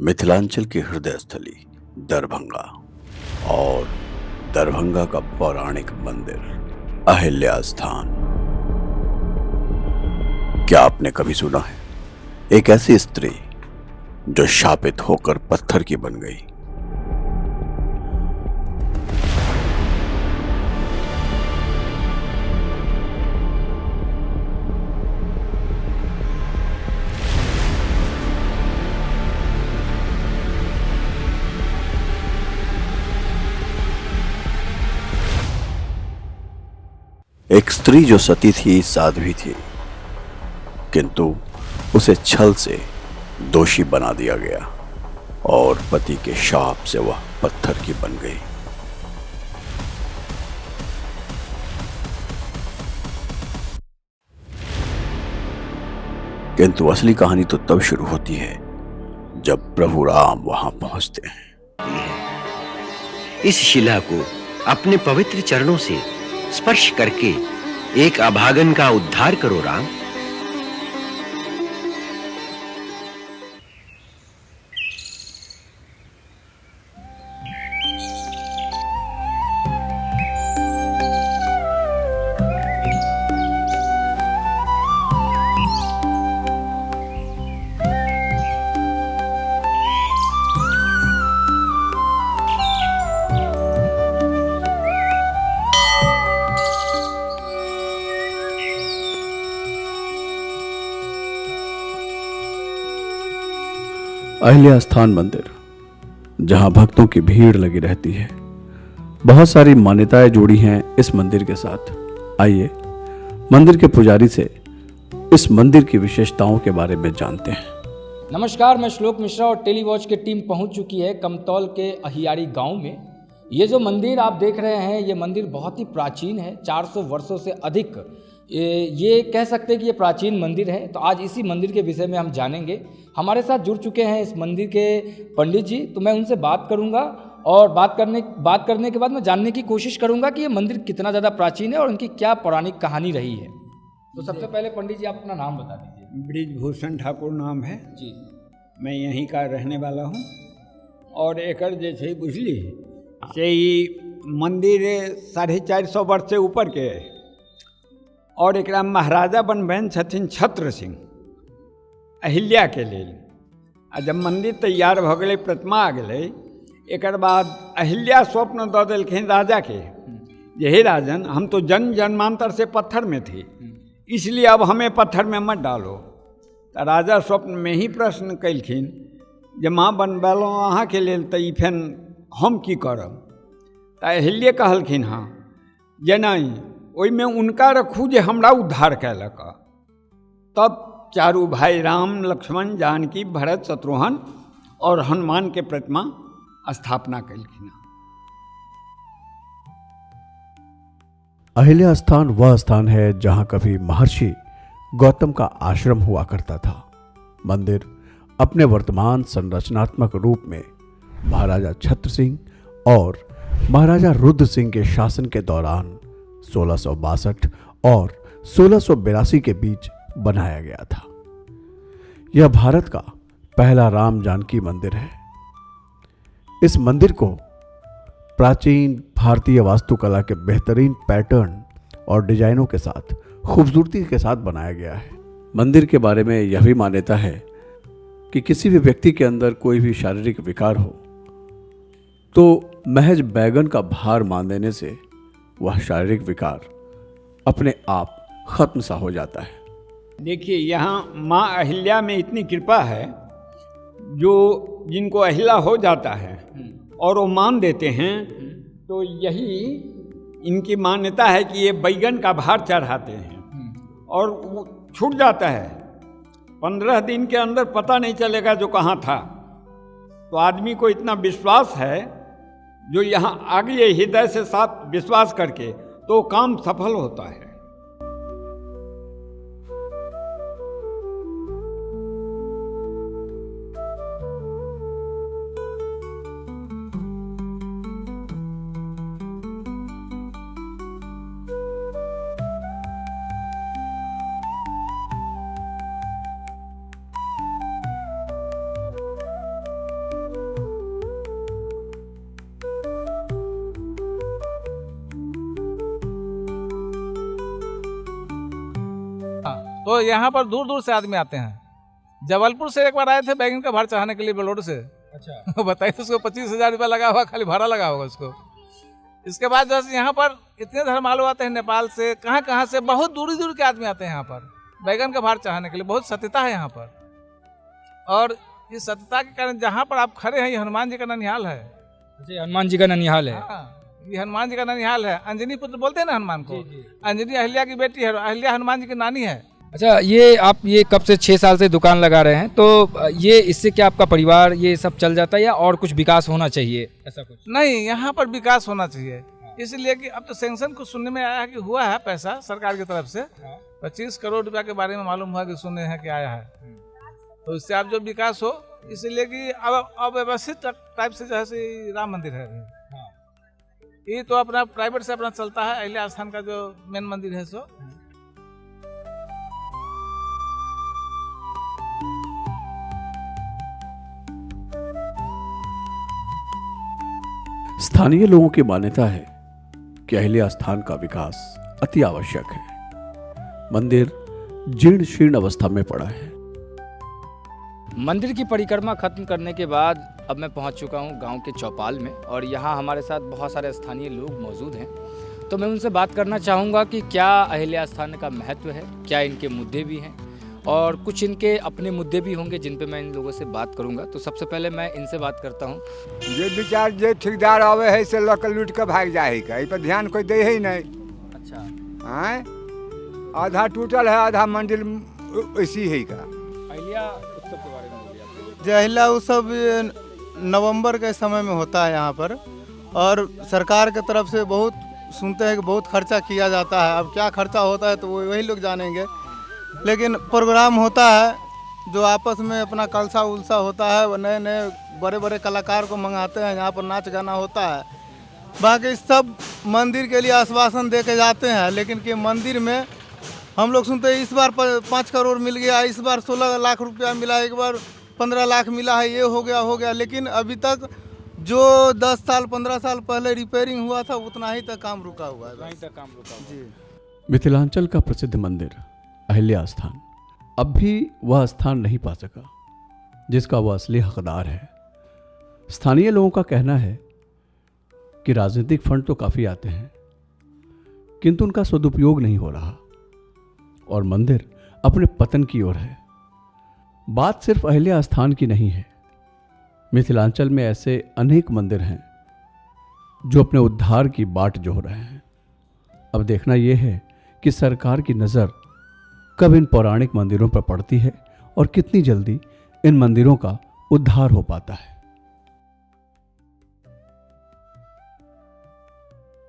मिथिलांचल की हृदय स्थली दरभंगा और दरभंगा का पौराणिक मंदिर अहिल्या स्थान। क्या आपने कभी सुना है एक ऐसी स्त्री जो शापित होकर पत्थर की बन गई? एक स्त्री जो सती थी, साध्वी थी, किंतु उसे छल से दोषी बना दिया गया और पति के शाप से वह पत्थर की बन गई। किंतु असली कहानी तो तब शुरू होती है जब प्रभु राम वहां पहुंचते हैं। इस शिला को अपने पवित्र चरणों से स्पर्श करके एक अभागन का उद्धार करो राम। अहिल्या स्थान मंदिर, जहां भक्तों की भीड़ लगी रहती है। बहुत सारी मान्यताएं जुड़ी हैं इस मंदिर के साथ। आइए मंदिर के पुजारी से इस मंदिर की विशेषताओं के बारे में जानते हैं। नमस्कार, मैं श्लोक मिश्रा और टेलीवॉच की टीम पहुंच चुकी है कमतौल के अहियारी गांव में। ये जो मंदिर आप देख रहे हैं, ये मंदिर बहुत ही प्राचीन है, 400 वर्षों से अधिक ये कह सकते हैं कि ये प्राचीन मंदिर है। तो आज इसी मंदिर के विषय में हम जानेंगे। हमारे साथ जुड़ चुके हैं इस मंदिर के पंडित जी, तो मैं उनसे बात करूंगा और बात करने के बाद मैं जानने की कोशिश करूंगा कि ये मंदिर कितना ज़्यादा प्राचीन है और उनकी क्या पौराणिक कहानी रही है। तो सबसे पहले पंडित जी, आप अपना नाम बता दीजिए। ब्रिजभूषण ठाकुर नाम है जी। मैं यहीं का रहने वाला हूँ। और एकर जैसे बुझली से मंदिर 450 वर्ष से ऊपर के है। और एक महाराजा बनबैन छथिन छत्र सिंह अहिल्या के लेल। आ जब मंदिर तैयार भ गए, प्रतिमा आ गए, एक बाद अहिल्या स्वप्न दऽ देलखिन राजा के जे हे राजन, हम तो जन्म जन्मांतर से पत्थर में थे, इसलिए अब हमें पत्थर में मत डालो। तो राजा स्वप्न में ही प्रश्न कैलखिन जे माँ बनबेलहुँ अहाँ के लेल, तो ई फेन हम की करब? तो अहिल्या कहलखिन हाँ जे नहीं, ओहिमे उनका रखू जे हमरा उद्धार कैलक। तब चारू भाई राम, लक्ष्मण, जानकी, भरत, शत्रुघ्न और हनुमान के प्रतिमा स्थापना कैलखिन। अहिल्या स्थान वह स्थान है जहां कभी महर्षि गौतम का आश्रम हुआ करता था। मंदिर अपने वर्तमान संरचनात्मक रूप में महाराजा छत्र सिंह और महाराजा रुद्र सिंह के शासन के दौरान 1662 और 1682 के बीच बनाया गया था। यह भारत का पहला राम जानकी मंदिर है। इस मंदिर को प्राचीन भारतीय वास्तुकला के बेहतरीन पैटर्न और डिजाइनों के साथ खूबसूरती के साथ बनाया गया है। मंदिर के बारे में यह भी मान्यता है कि किसी भी व्यक्ति के अंदर कोई भी शारीरिक विकार हो तो महज बैगन का भार मान देने से वह शारीरिक विकार अपने आप खत्म सा हो जाता है। देखिए, यहाँ माँ अहिल्या में इतनी कृपा है, जो जिनको अहिल्या हो जाता है और वो मान देते हैं, तो यही इनकी मान्यता है कि ये बैगन का भार चढ़ाते हैं और वो छूट जाता है। 15 दिन के अंदर पता नहीं चलेगा जो कहाँ था। तो आदमी को इतना विश्वास है, जो यहाँ आ गए हृदय से साथ विश्वास करके, तो काम सफल होता है। तो यहाँ पर दूर दूर से आदमी आते हैं। जबलपुर से एक बार आए थे बैगन का भार चढ़ाने के लिए बलोड से। अच्छा। बताइए, उसको 25,000 रुपया लगा हुआ, खाली भाड़ा लगा होगा उसको। इसके बाद जैसे यहाँ पर इतने धर्मालु आते हैं, नेपाल से, कहाँ कहाँ से, बहुत दूरी दूर के आदमी आते हैं यहाँ पर बैगन का भार चढ़ाने के लिए। बहुत सत्यता है यहाँ पर, और इस सत्यता के कारण जहाँ पर आप खड़े हैं ये हनुमान जी का ननिहाल है। अच्छा, हनुमान जी का ननिहाल है। हाँ, ये हनुमान जी का ननिहाल है। अंजनी पुत्र बोलते हैं ना हनुमान को। अंजनी अहिल्या की बेटी है, अहिल्या हनुमान जी की नानी है। अच्छा, ये आप ये कब से 6 साल से दुकान लगा रहे हैं, तो ये इससे क्या आपका परिवार ये सब चल जाता है या और कुछ विकास होना चाहिए, ऐसा कुछ? नहीं, यहाँ पर विकास होना चाहिए, इसलिए कि अब तो सैंक्शन कुछ सुनने में आया है कि हुआ है पैसा सरकार की तरफ से। 25 करोड़ रुपया के बारे में मालूम हुआ कि सुने हैं कि आया है। तो इससे अब जो विकास हो, इसलिए कि अब अव्यवस्थित टाइप से जैसे राम मंदिर है ये तो अपना प्राइवेट से अपना चलता है। अहिल्या स्थान का जो मेन मंदिर है सो स्थानीय लोगों की मान्यता है कि अहिल्या स्थान का विकास अति आवश्यक है। मंदिर जीर्ण शीर्ण अवस्था में पड़ा है। मंदिर की परिक्रमा खत्म करने के बाद अब मैं पहुंच चुका हूं गांव के चौपाल में, और यहां हमारे साथ बहुत सारे स्थानीय लोग मौजूद हैं। तो मैं उनसे बात करना चाहूँगा कि क्या अहिल्या स्थान का महत्व है, क्या इनके मुद्दे भी हैं, और कुछ इनके अपने मुद्दे भी होंगे जिन पे मैं इन लोगों से बात करूंगा। तो सबसे पहले मैं इनसे बात करता हूं। जे विचार जे ठेकेदार आवे है से लक लूट के भाग जाए है, इस पर ध्यान कोई दे ही नहीं। अच्छा। हाँ, आधा टूटल है, आधा मंदिर ऐसी है का। अहिल्या उत्सव के बारे में बोलिए आप। जो अहिल्या उत्सव नवंबर के समय में होता है यहाँ पर, और सरकार की तरफ से बहुत सुनते हैं कि बहुत खर्चा किया जाता है। अब क्या खर्चा होता है तो वही लोग जानेंगे, लेकिन प्रोग्राम होता है जो आपस में अपना कलसा उलसा होता है, नए नए बड़े बड़े कलाकार को मंगाते हैं, यहाँ पर नाच गाना होता है। बाकी सब मंदिर के लिए आश्वासन दे के जाते हैं, लेकिन कि मंदिर में हम लोग सुनते हैं इस बार 5 करोड़ मिल गया, इस बार 16 लाख रुपया मिला, एक बार 15 लाख मिला है, ये हो गया। लेकिन अभी तक जो 10 साल 15 साल पहले रिपेयरिंग हुआ था उतना ही तक काम रुका हुआ है। जी। मिथिलांचल का प्रसिद्ध मंदिर अहिल्या स्थान अब भी वह स्थान नहीं पा सका जिसका वह असली हकदार है। स्थानीय लोगों का कहना है कि राजनीतिक फंड तो काफी आते हैं, किंतु उनका सदुपयोग नहीं हो रहा और मंदिर अपने पतन की ओर है। बात सिर्फ अहिल्या स्थान की नहीं है। मिथिलांचल में ऐसे अनेक मंदिर हैं जो अपने उद्धार की बाट जोह रहे हैं। अब देखना यह है कि सरकार की नज़र कब इन पौराणिक मंदिरों पर पड़ती है और कितनी जल्दी इन मंदिरों का उद्धार हो पाता है।